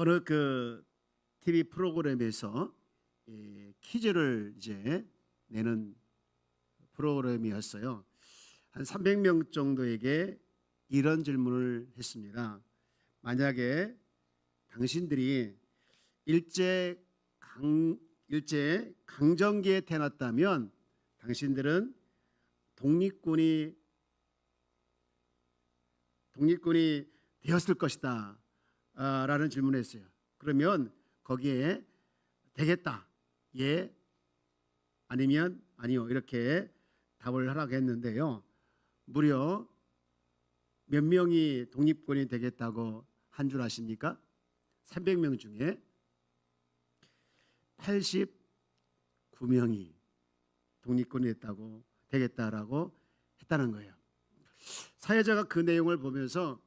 어느 그 TV 프로그램에서 퀴즈를 이제 내는 프로그램이었어요. 한 300명 정도에게 이런 질문을 했습니다. 만약에 당신들이 일제 강점기에 태어났다면 당신들은 독립군이 되었을 것이다 라는 질문을 했어요. 그러면 거기에 되겠다, 예, 아니면 아니요, 이렇게 답을 하라고 했는데요. 무려 몇 명이 독립군이 되겠다고 한 줄 아십니까? 300명 중에 89명이 독립군이 되겠다라고 했다는 거예요. 사회자가 그 내용을 보면서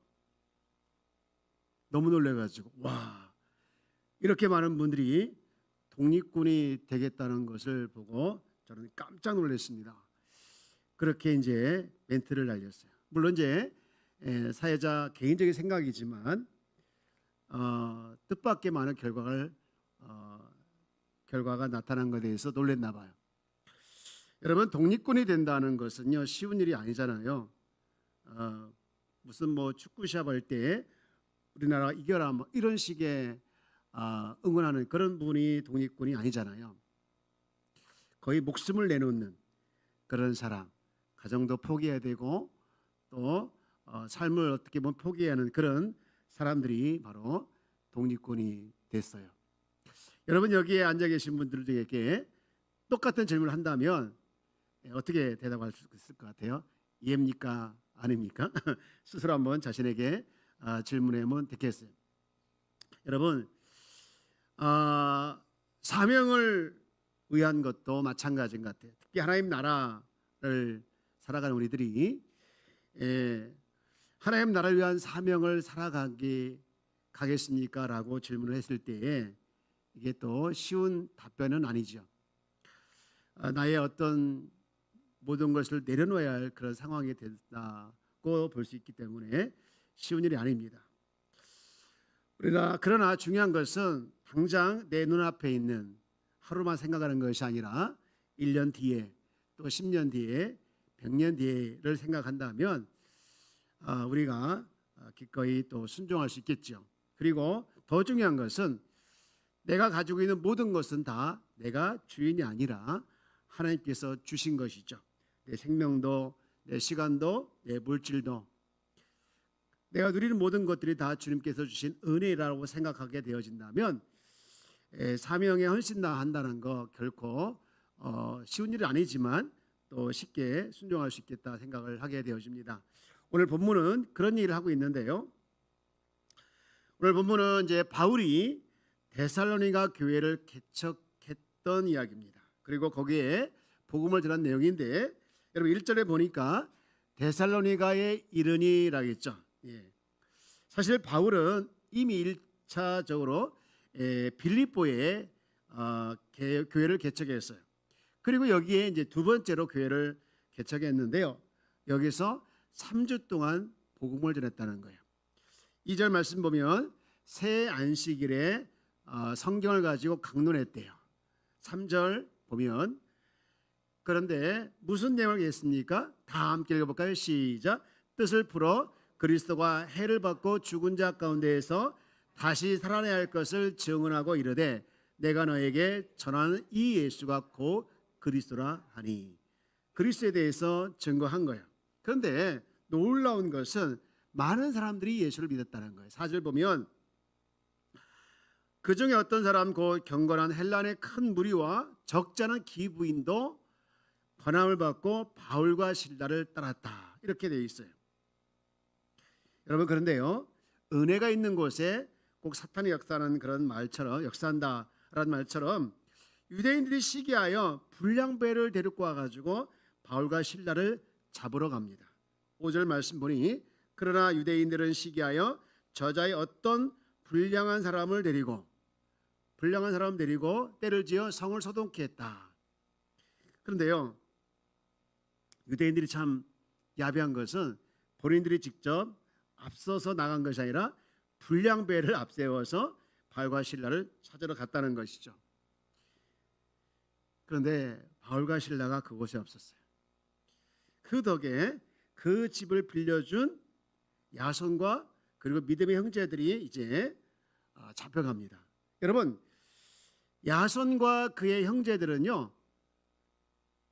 너무 놀라가지고, 와, 이렇게 많은 분들이 독립군이 되겠다는 것을 보고 저는 깜짝 놀랐습니다. 그렇게 이제 멘트를 날렸어요. 물론 이제 사회자 개인적인 생각이지만 뜻밖의 많은 결과가 나타난 것에 대해서 놀랐나 봐요. 여러분, 독립군이 된다는 것은요 쉬운 일이 아니잖아요. 무슨 뭐 축구 시합할 때 우리나라 이겨라 뭐 이런 식의 응원하는 그런 분이 독립군이 아니잖아요. 거의 목숨을 내놓는 그런 사람, 가정도 포기해야 되고 또 삶을 어떻게 보면 포기해야 하는 그런 사람들이 바로 독립군이 됐어요. 여러분, 여기에 앉아 계신 분들에게 똑같은 질문을 한다면 어떻게 대답할 수 있을 것 같아요? 예입니까? 아닙니까? 스스로 한번 자신에게 질문해 보면 되겠어요. 여러분, 사명을 위한 것도 마찬가지인 것 같아요. 특히 하나님 나라를 살아가는 우리들이 하나님 나라를 위한 사명을 가겠습니까? 라고 질문을 했을 때에 이게 또 쉬운 답변은 아니죠. 나의 어떤 모든 것을 내려놓아야 할 그런 상황이 된다고 볼 수 있기 때문에 쉬운 일이 아닙니다. 그러나 중요한 것은 당장 내 눈앞에 있는 하루만 생각하는 것이 아니라 1년 뒤에 또 10년 뒤에 100년 뒤에를 생각한다면 우리가 기꺼이 또 순종할 수 있겠죠. 그리고 더 중요한 것은 내가 가지고 있는 모든 것은 다 내가 주인이 아니라 하나님께서 주신 것이죠. 내 생명도, 내 시간도, 내 물질도, 내가 누리는 모든 것들이 다 주님께서 주신 은혜라고 생각하게 되어진다면 사명에 헌신한다는 거 결코 쉬운 일은 아니지만 또 쉽게 순종할 수 있겠다 생각을 하게 되어집니다. 오늘 본문은 그런 얘기를 하고 있는데요. 오늘 본문은 이제 바울이 데살로니가 교회를 개척했던 이야기입니다. 그리고 거기에 복음을 전한 내용인데, 여러분 1절에 보니까 데살로니가에 이르니라고 했죠. 사실 바울은 이미 1차적으로 빌립보에 교회를 개척했어요. 그리고 여기에 이제 두 번째로 교회를 개척했는데요. 여기서 3주 동안 복음을 전했다는 거예요. 2절 말씀 보면 새 안식일에 성경을 가지고 강론했대요. 3절 보면 그런데 무슨 내용을 했습니까? 다 함께 읽어볼까요? 시작. 뜻을 풀어 그리스도가 해를 받고 죽은 자 가운데에서 다시 살아나야 할 것을 증언하고 이르되 내가 너에게 전하는 이 예수가 곧 그리스도라 하니. 그리스도에 대해서 증거한 거예요. 그런데 놀라운 것은 많은 사람들이 예수를 믿었다는 거예요. 4절 보면 그 중에 어떤 사람 곧 경건한 헬란의 큰 무리와 적지 않은 기부인도 권함을 받고 바울과 실라를 따랐다. 이렇게 되어 있어요. 여러분, 그런데요, 은혜가 있는 곳에 꼭 사탄이 역사하는 그런 말처럼, 역사한다라는 말처럼 유대인들이 시기하여 불량배를 데리고 와가지고 바울과 실라를 잡으러 갑니다. 5절 말씀 보니 그러나 유대인들은 시기하여 저자의 어떤 불량한 사람을 데리고 때를 지어 성을 소동케 했다. 그런데요, 유대인들이 참 야비한 것은 본인들이 직접 앞서서 나간 것이 아니라 불량배를 앞세워서 바울과 실라를 찾으러 갔다는 것이죠. 그런데 바울과 실라가 그곳에 없었어요. 그 덕에 그 집을 빌려준 야손과 그리고 믿음의 형제들이 이제 잡혀갑니다. 여러분, 야손과 그의 형제들은요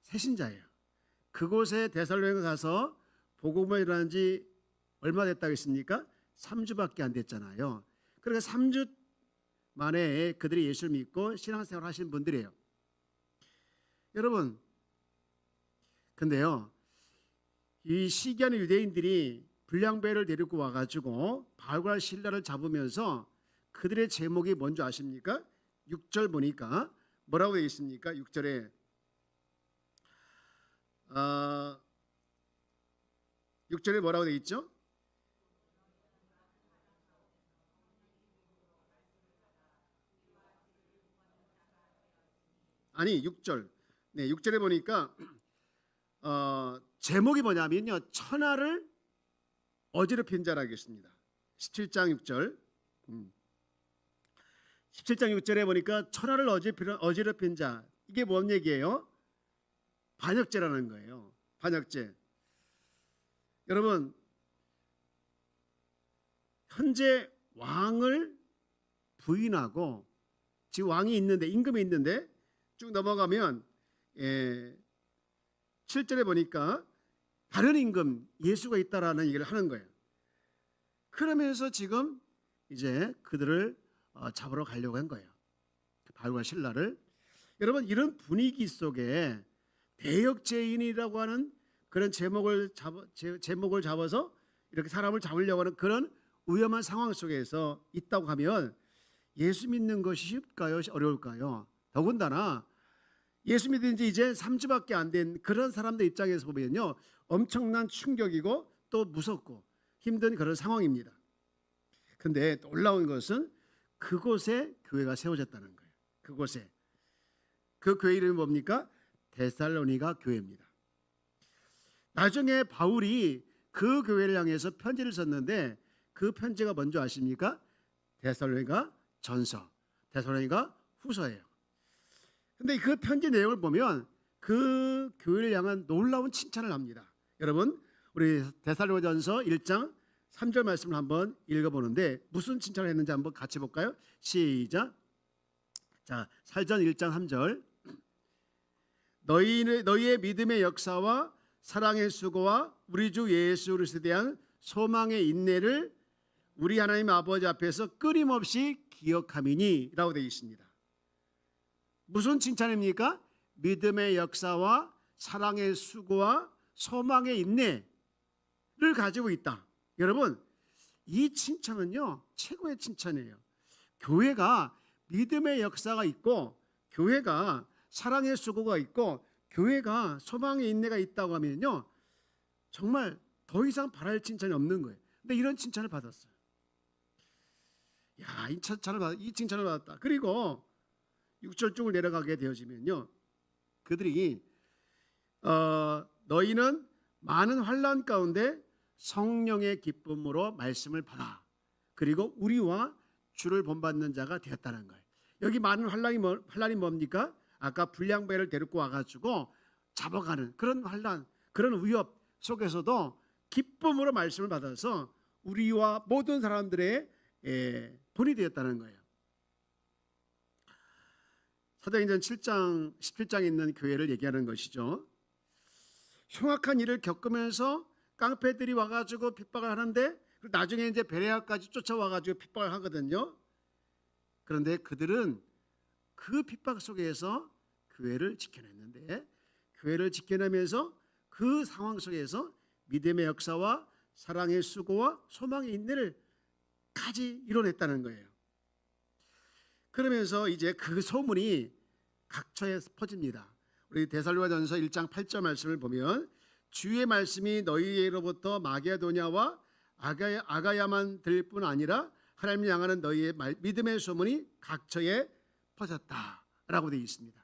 새신자예요. 그곳에 데살로니가 가서 복음을 전한 지 얼마 됐다고 했습니까? 3주밖에 안 됐잖아요. 그러니까 3주 만에 그들이 예수를 믿고 신앙생활 하신 분들이에요. 여러분, 근데요 이 시기하는 유대인들이 불량배를 데리고 와가지고 바울과 실라를 잡으면서 그들의 제목이 뭔지 아십니까? 6절 보니까 뭐라고 되어 있습니까? 6절에 6절에 뭐라고 되어 있죠? 아니 6절. 네, 6절에 보니까 제목이 뭐냐면요 천하를 어지럽힌 자라고 했습니다. 17장 6절. 17장 6절에 보니까 천하를 어지럽힌 자, 이게 뭔 얘기예요? 반역죄라는 거예요. 반역죄. 여러분, 현재 왕을 부인하고 지금 왕이 있는데 임금이 있는데 쭉 넘어가면 7절에 보니까 다른 임금 예수가 있다라는 얘기를 하는 거예요. 그러면서 지금 이제 그들을 잡으러 가려고 한 거예요. 바울과 실라를. 여러분, 이런 분위기 속에 대역죄인이라고 하는 그런 제목을 잡아서 이렇게 사람을 잡으려고 하는 그런 위험한 상황 속에서 있다고 하면 예수 믿는 것이 쉽을까요? 어려울까요? 더군다나 예수 믿은 지 이제 3주밖에 안 된 그런 사람들 입장에서 보면요 엄청난 충격이고 또 무섭고 힘든 그런 상황입니다. 그런데 놀라운 것은 그곳에 교회가 세워졌다는 거예요. 그곳에. 그 교회 이름이 뭡니까? 데살로니가 교회입니다. 나중에 바울이 그 교회를 향해서 편지를 썼는데 그 편지가 뭔지 아십니까? 데살로니가 전서, 데살로니가 후서예요. 근데 그 편지 내용을 보면 그 교회를 향한 놀라운 칭찬을 합니다. 여러분, 우리 데살로니가전서 1장 3절 말씀을 한번 읽어보는데 무슨 칭찬을 했는지 한번 같이 볼까요? 시작. 자, 살전 1장 3절. 너희의 믿음의 역사와 사랑의 수고와 우리 주 예수 그리스도에 대한 소망의 인내를 우리 하나님 아버지 앞에서 끊임없이 기억함이니 라고 되어 있습니다. 무슨 칭찬입니까? 믿음의 역사와 사랑의 수고와 소망의 인내를 가지고 있다. 여러분, 이 칭찬은요 최고의 칭찬이에요. 교회가 믿음의 역사가 있고 교회가 사랑의 수고가 있고 교회가 소망의 인내가 있다고 하면요 정말 더 이상 바랄 칭찬이 없는 거예요. 근데 이런 칭찬을 받았어요. 야, 이 칭찬을 받았다. 그리고 6절 쪽을 내려가게 되어지면요 그들이 너희는 많은 환난 가운데 성령의 기쁨으로 말씀을 받아 그리고 우리와 주를 본받는 자가 되었다는 거예요. 여기 많은 환난이 뭡니까? 아까 불량배를 데리고 와가지고 잡아가는 그런 환난, 그런 위협 속에서도 기쁨으로 말씀을 받아서 우리와 모든 사람들의 본이 되었다는 거예요. 사도행전 7장 17장에 있는 교회를 얘기하는 것이죠. 흉악한 일을 겪으면서 깡패들이 와가지고 핍박을 하는데 나중에 이제 베레아까지 쫓아와가지고 핍박을 하거든요. 그런데 그들은 그 핍박 속에서 교회를 지켜냈는데 교회를 지켜내면서 그 상황 속에서 믿음의 역사와 사랑의 수고와 소망의 인내를 까지 이뤄냈다는 거예요. 그러면서 이제 그 소문이 각처에 퍼집니다. 우리 데살로니가전서 1장 8절 말씀을 보면 주의 말씀이 너희로부터 마게도냐와 아가야만 들릴 뿐 아니라 하나님을 향하는 너희의 믿음의 소문이 각처에 퍼졌다라고 되어 있습니다.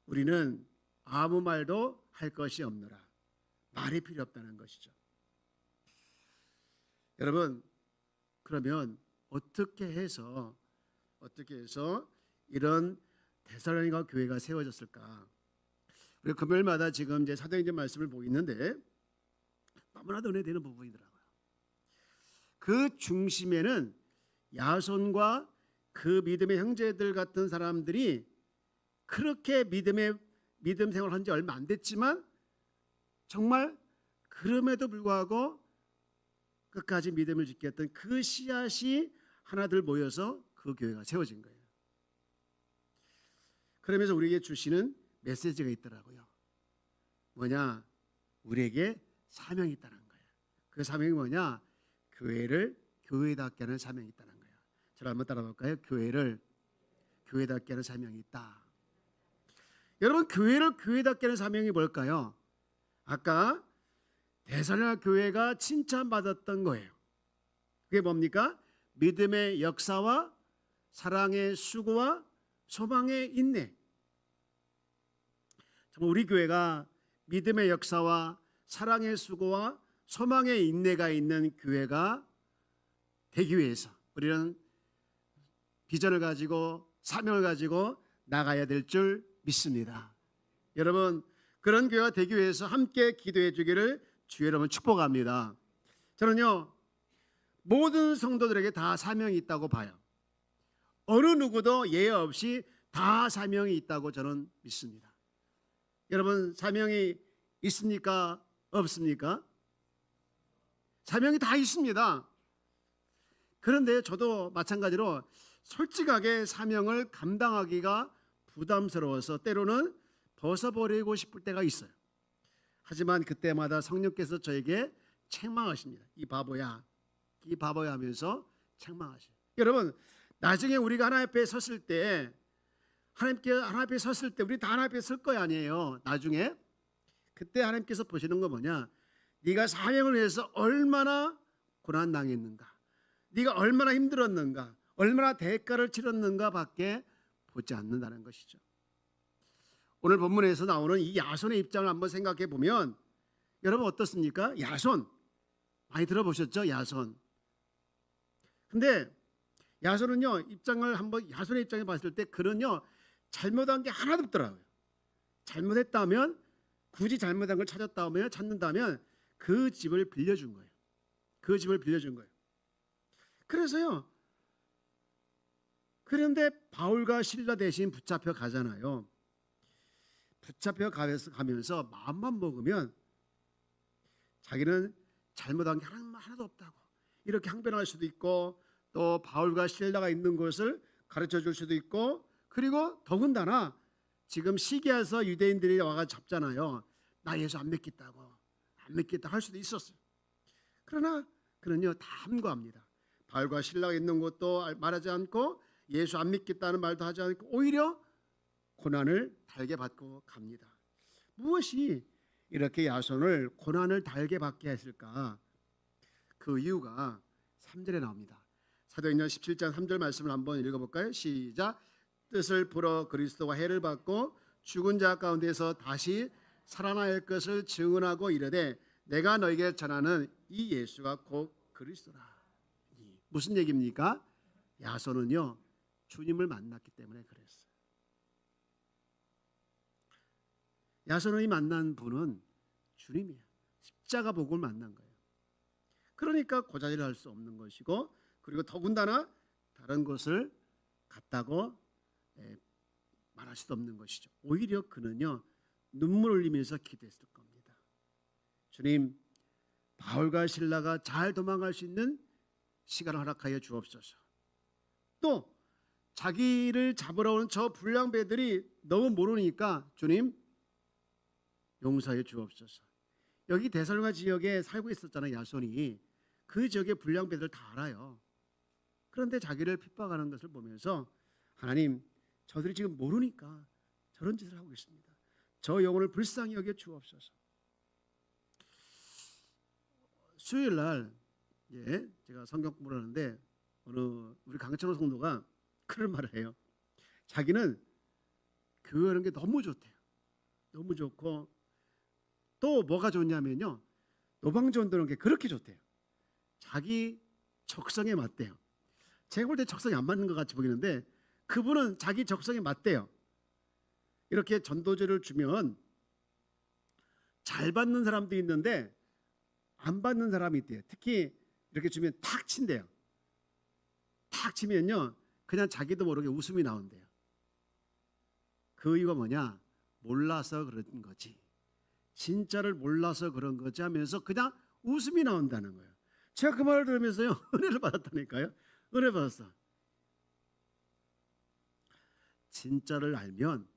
우리는 아무 말도 할 것이 없느라 말이 필요 없다는 것이죠. 여러분, 그러면 어떻게 해서 이런 데살로니가 교회가 세워졌을까? 우리 금요일마다 지금 이제 사도행전 말씀을 보고 있는데 너무나도 은혜되는 부분이더라고요. 그 중심에는 야손과 그 믿음의 형제들 같은 사람들이 그렇게 믿음 생활을 한 지 얼마 안 됐지만 정말 그럼에도 불구하고 끝까지 믿음을 지켰던 그 씨앗이 하나둘 모여서 그 교회가 세워진 거예요. 그러면서 우리에게 주시는 메시지가 있더라고요. 뭐냐? 우리에게 사명이 있다는 거예요. 그 사명이 뭐냐? 교회를 교회답게 하는 사명이 있다는 거예요. 저를 한번 따라볼까요? 교회를 교회답게 하는 사명이 있다. 여러분, 교회를 교회답게 하는 사명이 뭘까요? 아까 데살로니가 교회가 칭찬받았던 거예요. 그게 뭡니까? 믿음의 역사와 사랑의 수고와 소망의 인내. 정말 우리 교회가 믿음의 역사와 사랑의 수고와 소망의 인내가 있는 교회가 되기 위해서 우리는 비전을 가지고 사명을 가지고 나가야 될 줄 믿습니다. 여러분, 그런 교회가 되기 위해서 함께 기도해 주기를 주의 이름으로 축복합니다. 저는요, 모든 성도들에게 다 사명이 있다고 봐요. 어느 누구도 예외 없이 다 사명이 있다고 저는 믿습니다. 여러분, 사명이 있습니까? 없습니까? 사명이 다 있습니다. 그런데 저도 마찬가지로 솔직하게 사명을 감당하기가 부담스러워서 때로는 벗어버리고 싶을 때가 있어요. 하지만 그때마다 성령께서 저에게 책망하십니다. 이 바보야 하면서 책망하셔요. 여러분, 나중에 우리가 하나님 앞에 섰을 때 우리 다 하나님 앞에 설 거 아니에요. 나중에 그때 하나님께서 보시는 거 뭐냐? 네가 사명을 위해서 얼마나 고난 당했는가, 네가 얼마나 힘들었는가, 얼마나 대가를 치렀는가 밖에 보지 않는다는 것이죠. 오늘 본문에서 나오는 이 야손의 입장을 한번 생각해 보면 여러분 어떻습니까? 야손 많이 들어보셨죠? 야손. 근데 야손은요, 야손의 입장에 봤을 때 그는요 잘못한 게 하나도 없더라고요. 잘못했다면, 굳이 잘못한 걸 찾는다면 그 집을 빌려준 거예요. 그래서요, 그런데 바울과 실라 대신 붙잡혀 가잖아요. 붙잡혀 가면서 마음만 먹으면 자기는 잘못한 게 하나도 없다고 이렇게 항변할 수도 있고, 또 바울과 실라가 있는 곳을 가르쳐 줄 수도 있고, 그리고 더군다나 지금 시기에서 유대인들이 와가 잡잖아요. 나 예수 안 믿겠다 할 수도 있었어요. 그러나 그는요 다 함구합니다. 바울과 실라가 있는 곳도 말하지 않고 예수 안 믿겠다는 말도 하지 않고 오히려 고난을 달게 받고 갑니다. 무엇이 이렇게 야손을 고난을 달게 받게 했을까? 그 이유가 3절에 나옵니다. 사도행전 17장 3절 말씀을 한번 읽어볼까요? 시작. 뜻을 풀어 그리스도가 해를 받고 죽은 자 가운데서 다시 살아날 것을 증언하고 이르되 내가 너에게 전하는 이 예수가 곧 그리스도라. 무슨 얘기입니까? 야손은요 주님을 만났기 때문에 그랬어요. 야손이 만난 분은 주님이에요. 십자가 복음을 만난 거예요. 그러니까 고자질을 할 수 없는 것이고, 그리고 더군다나 다른 것을 같다고 말할 수도 없는 것이죠. 오히려 그는요 눈물 흘리면서 기도했을 겁니다. 주님, 바울과 실라가 잘 도망갈 수 있는 시간을 허락하여 주옵소서. 또 자기를 잡으러 오는 저 불량배들이 너무 모르니까 주님 용서해 주옵소서. 여기 데살로니가 지역에 살고 있었잖아요. 야손이. 그 지역의 불량배들 다 알아요. 그런데 자기를 핍박하는 것을 보면서 하나님, 저들이 지금 모르니까 저런 짓을 하고 있습니다. 저 영혼을 불쌍히 여겨 주옵소서. 수요일 날 제가 성경 공부를 하는데 우리 강천호 성도가 그런 말을 해요. 자기는 교회라는 게 너무 좋대요. 너무 좋고 또 뭐가 좋냐면요, 노방전도라는 게 그렇게 좋대요. 자기 적성에 맞대요. 제가 볼 때 적성이 안 맞는 것 같이 보이는데 그분은 자기 적성에 맞대요. 이렇게 전도제를 주면 잘 받는 사람도 있는데 안 받는 사람이 있대요. 특히 이렇게 주면 탁 친대요. 탁 치면요 그냥 자기도 모르게 웃음이 나온대요. 그 이유가 뭐냐? 몰라서 그런 거지. 진짜를 몰라서 그런 거지 하면서 그냥 웃음이 나온다는 거예요. 제가 그 말을 들으면서요 은혜를 받았다니까요. 은혜 받았어. 진짜를 알면,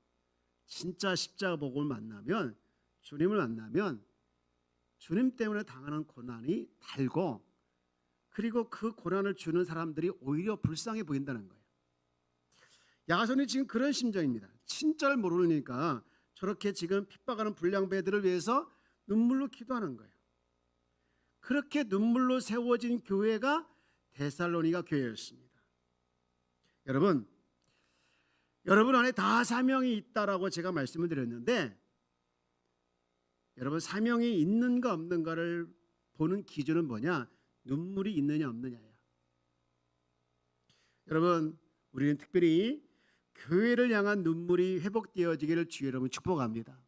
진짜 십자가 복음을 만나면, 주님을 만나면 주님 때문에 당하는 고난이 달고, 그리고 그 고난을 주는 사람들이 오히려 불쌍해 보인다는 거예요. 야손이 지금 그런 심정입니다. 진짜를 모르니까 저렇게 지금 핍박하는 불량배들을 위해서 눈물로 기도하는 거예요. 그렇게 눈물로 세워진 교회가 데살로니가 교회였습니다. 여러분 안에 다 사명이 있다라고 제가 말씀을 드렸는데, 여러분 사명이 있는가 없는가를 보는 기준은 뭐냐? 눈물이 있느냐 없느냐예요. 여러분 우리는 특별히 교회를 향한 눈물이 회복되어지기를 주의 여러분 축복합니다.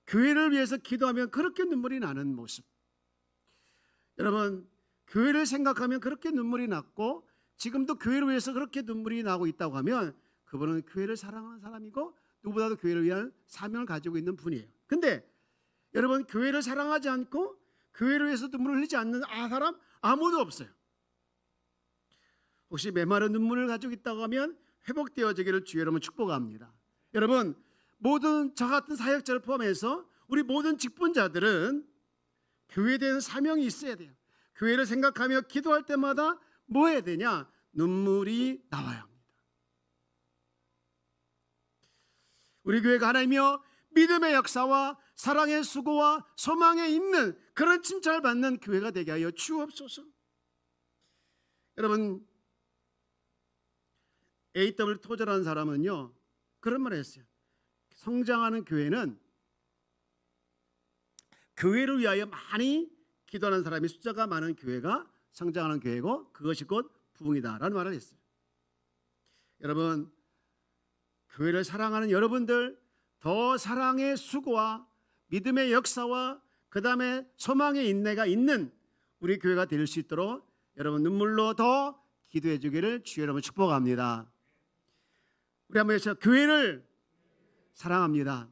교회를 위해서 기도하면 그렇게 눈물이 나는 모습, 여러분 교회를 생각하면 그렇게 눈물이 났고 지금도 교회를 위해서 그렇게 눈물이 나고 있다고 하면 그분은 교회를 사랑하는 사람이고 누구보다도 교회를 위한 사명을 가지고 있는 분이에요. 근데 여러분 교회를 사랑하지 않고 교회를 위해서 눈물을 흘리지 않는 사람 아무도 없어요. 혹시 메마른 눈물을 가지고 있다고 하면 회복되어지기를 주의 여러분 축복합니다. 여러분 모든 저 같은 사역자를 포함해서 우리 모든 직분자들은 교회에 대한 사명이 있어야 돼요. 교회를 생각하며 기도할 때마다 뭐 해야 되냐? 눈물이 나와야 합니다. 우리 교회가 하나님이여 믿음의 역사와 사랑의 수고와 소망에 있는 그런 칭찬을 받는 교회가 되게 하여 주옵소서. 여러분 A.W. 토저라는 사람은요 그런 말을 했어요. 성장하는 교회는 교회를 위하여 많이 기도하는 사람이 숫자가 많은 교회가 성장하는 교회고 그것이 곧 부흥이다라는 말을 했어요. 여러분 교회를 사랑하는 여러분들 더 사랑의 수고와 믿음의 역사와 그 다음에 소망의 인내가 있는 우리 교회가 될 수 있도록 여러분 눈물로 더 기도해 주기를 주의 여러분 축복합니다. 우리 한번 해서 교회를 사랑합니다.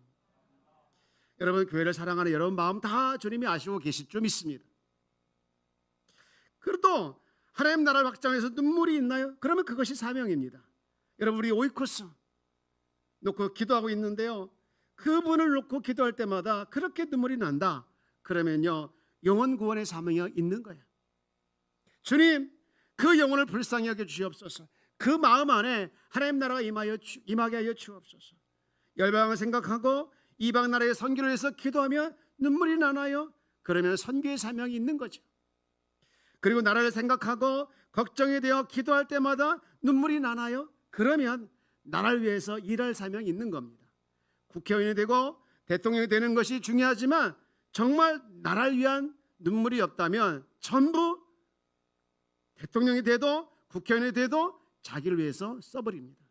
여러분 교회를 사랑하는 여러분 마음 다 주님이 아시고 계실 줄 믿습니다. 그리고 또 하나님 나라를 확장해서 눈물이 있나요? 그러면 그것이 사명입니다. 여러분 우리 오이코스 놓고 기도하고 있는데요 그분을 놓고 기도할 때마다 그렇게 눈물이 난다. 그러면요 영혼 구원의 사명이 있는 거예요. 주님 그 영혼을 불쌍히 여겨 주시옵소서. 그 마음 안에 하나님 나라가 임하게 하여 주옵소서. 열방을 생각하고 이방 나라의 선교를 위해서 기도하면 눈물이 나나요? 그러면 선교의 사명이 있는 거죠. 그리고 나라를 생각하고 걱정이 되어 기도할 때마다 눈물이 나나요? 그러면 나라를 위해서 일할 사명이 있는 겁니다. 국회의원이 되고 대통령이 되는 것이 중요하지만 정말 나라를 위한 눈물이 없다면 전부 대통령이 돼도 국회의원이 돼도 자기를 위해서 써버립니다.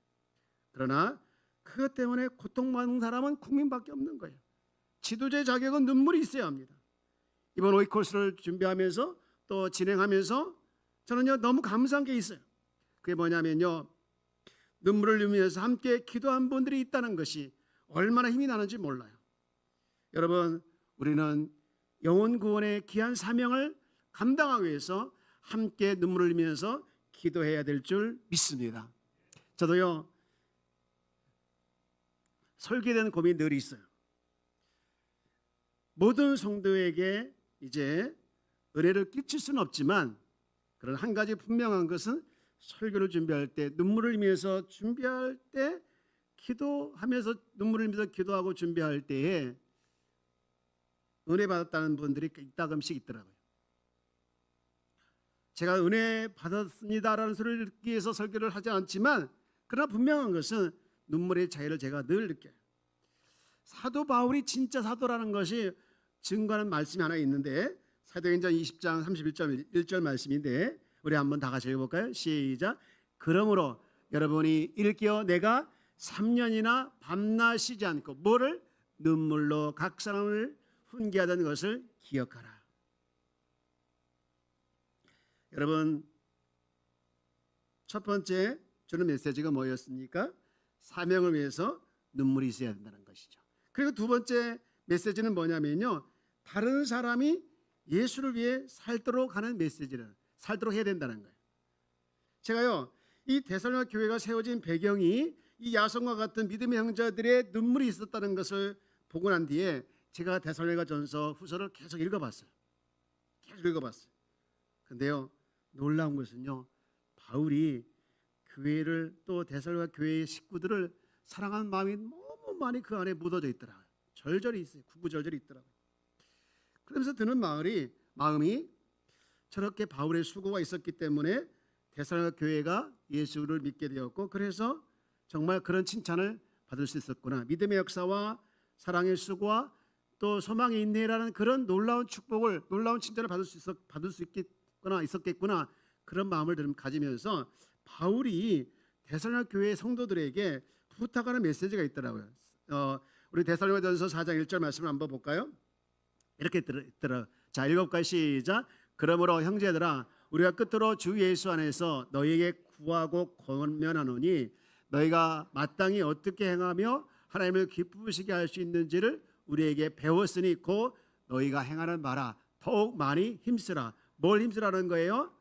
그러나 그것 때문에 고통받는 사람은 국민밖에 없는 거예요. 지도자의 자격은 눈물이 있어야 합니다. 이번 오이코스를 준비하면서 또 진행하면서 저는요 너무 감사한 게 있어요. 그게 뭐냐면요 눈물을 흘리면서 함께 기도한 분들이 있다는 것이 얼마나 힘이 나는지 몰라요. 여러분 우리는 영혼 구원의 귀한 사명을 감당하기 위해서 함께 눈물을 흘리면서 기도해야 될 줄 믿습니다. 저도요 설교에 대한 고민이 늘 있어요. 모든 성도에게 이제 은혜를 끼칠 수는 없지만 그런 한 가지 분명한 것은 설교를 준비할 때 눈물을 흘리면서 준비할 때 기도하면서 눈물을 흘리면서 기도하고 준비할 때에 은혜 받았다는 분들이 이따금씩 있더라고요. 제가 은혜 받았습니다라는 소리를 듣기 위해서 설교를 하지 않지만 그러나 분명한 것은 눈물의 차이를 제가 늘 느껴요. 사도 바울이 진짜 사도라는 것이 증거하는 말씀이 하나 있는데 사도행전 20장 31절 말씀인데 우리 한번 다 같이 읽어볼까요? 시작. 그러므로 여러분이 일깨어 내가 3년이나 밤낮 쉬지 않고 뭐를? 눈물로 각 사람을 훈계하던 것을 기억하라. 여러분, 첫 번째 주는 메시지가 뭐였습니까? 사명을 위해서 눈물이 있어야 된다는 것이죠. 그리고 두 번째 메시지는 뭐냐면요, 다른 사람이 예수를 위해 살도록 하는 메시지를 살도록 해야 된다는 거예요. 제가요, 이 데살로니가 교회가 세워진 배경이 이 야손과 같은 믿음의 형제들의 눈물이 있었다는 것을 보고 난 뒤에 제가 데살로니가 전서 후서를 계속 읽어봤어요. 근데요, 놀라운 것은요, 바울이 교회를 또 데살로니가 교회의 식구들을 사랑하는 마음이 너무 많이 그 안에 묻어져 있더라고요. 절절히 있어요. 구구절절히 있더라고요. 그러면서 드는 마음이 저렇게 바울의 수고가 있었기 때문에 데살로니가 교회가 예수를 믿게 되었고, 그래서 정말 그런 칭찬을 받을 수 있었구나. 믿음의 역사와 사랑의 수고와 또 소망의 인내라는 그런 놀라운 축복을, 놀라운 칭찬을 받을 수 있었겠구나. 그런 마음을 가지면서 바울이 데살로니가 교회 성도들에게 부탁하는 메시지가 있더라고요. 우리 데살로니가전서 4장 1절 말씀을 한번 볼까요? 이렇게 들어. 자, 읽어볼까요? 시작. 그러므로 형제들아, 우리가 끝으로 주 예수 안에서 너희에게 구하고 권면하노니 너희가 마땅히 어떻게 행하며 하나님을 기쁘시게 할 수 있는지를 우리에게 배웠으니 곧 너희가 행하는 바라 더욱 많이 힘쓰라. 뭘 힘쓰라는 거예요?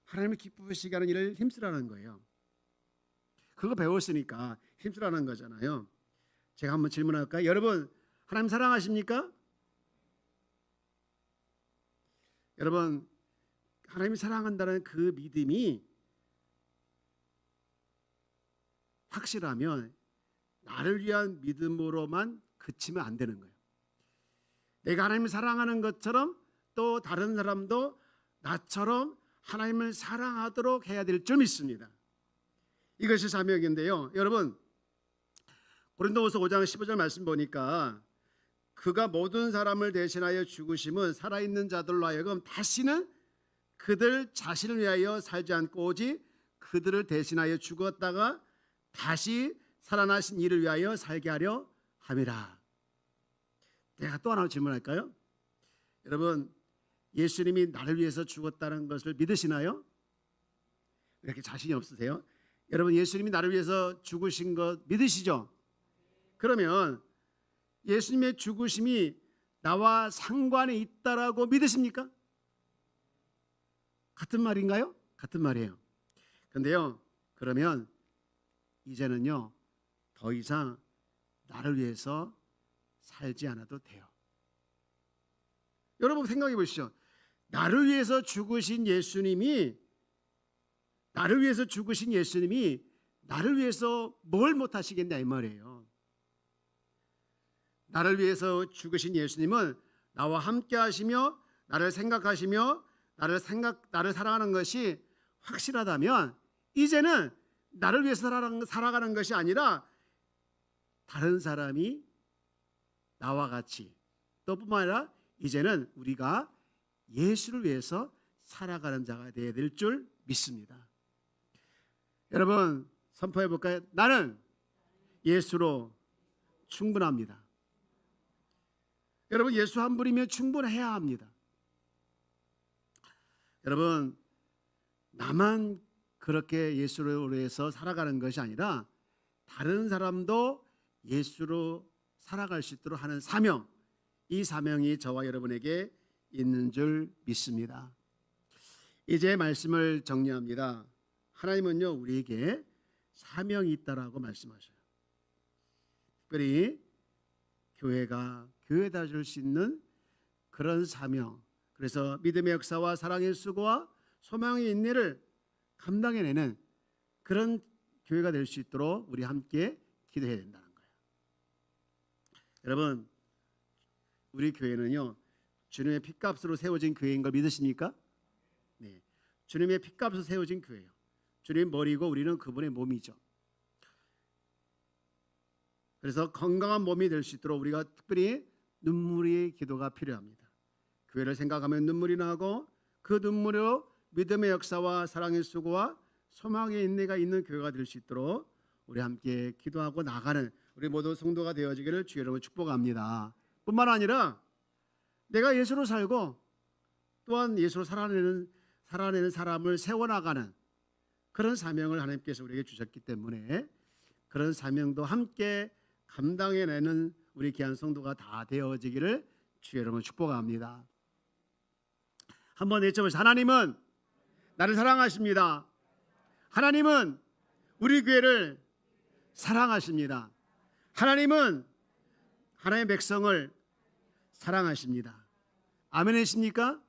하나님을 기쁘시게 하는 일을 힘쓰라는 거예요. 그거 배웠으니까 힘쓰라는 거잖아요. 제가 한번 질문할까요? 여러분, 하나님 사랑하십니까? 여러분, 하나님이 사랑한다는 그 믿음이 확실하면 나를 위한 믿음으로만 그치면 안 되는 거예요. 내가 하나님을 사랑하는 것처럼 또 다른 사람도 나처럼 하나님을 사랑하도록 해야 될 줄 믿습니다. 이것이 사명인데요. 여러분, 고린도후서 5장 15절 말씀 보니까 그가 모든 사람을 대신하여 죽으심은 살아있는 자들로 하여금 다시는 그들 자신을 위하여 살지 않고 오직 그들을 대신하여 죽었다가 다시 살아나신 이를 위하여 살게 하려 함이라. 내가 또 하나 질문할까요? 여러분, 예수님이 나를 위해서 죽었다는 것을 믿으시나요? 왜 이렇게 자신이 없으세요? 여러분, 예수님이 나를 위해서 죽으신 것 믿으시죠? 그러면 예수님의 죽으심이 나와 상관이 있다라고 믿으십니까? 같은 말인가요? 같은 말이에요. 그런데요, 그러면 이제는요, 더 이상 나를 위해서 살지 않아도 돼요. 여러분 생각해 보시죠. 나를 위해서 죽으신 예수님이 나를 위해서 뭘 못하시겠냐 이 말이에요. 나를 위해서 죽으신 예수님은 나와 함께 하시며 나를 생각하시며 나를 사랑하는 것이 확실하다면 이제는 나를 위해서 살아가는 것이 아니라 다른 사람이 나와 같이 또 뿐만 아니라 이제는 우리가 예수를 위해서 살아가는 자가 되어야 될 줄 믿습니다. 여러분 선포해 볼까요? 나는 예수로 충분합니다. 여러분 예수 한 분이면 충분해야 합니다. 여러분 나만 그렇게 예수로 위해서 살아가는 것이 아니라 다른 사람도 예수로 살아갈 수 있도록 하는 사명, 이 사명이 저와 여러분에게 있는 줄 믿습니다. 이제 말씀을 정리합니다. 하나님은요 우리에게 사명이 있다라고 말씀하셔요. 특별히 교회가 교회다 줄 수 있는 그런 사명, 그래서 믿음의 역사와 사랑의 수고와 소망의 인내를 감당해내는 그런 교회가 될 수 있도록 우리 함께 기도해야 된다는 거예요. 여러분 우리 교회는요 주님의 핏값으로 세워진 교회인 걸 믿으십니까? 네, 주님의 핏값으로 세워진 교회예요. 주님 머리고 우리는 그분의 몸이죠. 그래서 건강한 몸이 될 수 있도록 우리가 특별히 눈물의 기도가 필요합니다. 교회를 생각하면 눈물이 나고 그 눈물로 믿음의 역사와 사랑의 수고와 소망의 인내가 있는 교회가 될 수 있도록 우리 함께 기도하고 나가는 우리 모두 성도가 되어지기를 주의 이름으로 축복합니다. 뿐만 아니라 내가 예수로 살고 또한 예수로 살아내는 사람을 세워나가는 그런 사명을 하나님께서 우리에게 주셨기 때문에 그런 사명도 함께 감당해내는 우리 귀한 성도가 다 되어지기를 주의 이름으로 축복합니다. 한번 외쳐보시죠. 하나님은 나를 사랑하십니다. 하나님은 우리 교회를 사랑하십니다. 하나님은 하나님의 백성을 사랑하십니다. 아멘이십니까?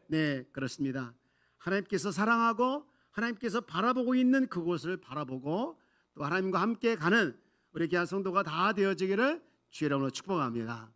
네, 그렇습니다. 하나님께서 사랑하고 하나님께서 바라보고 있는 그곳을 바라보고 또 하나님과 함께 가는 우리 귀한 성도가 다 되어지기를 주의 이름으로 축복합니다.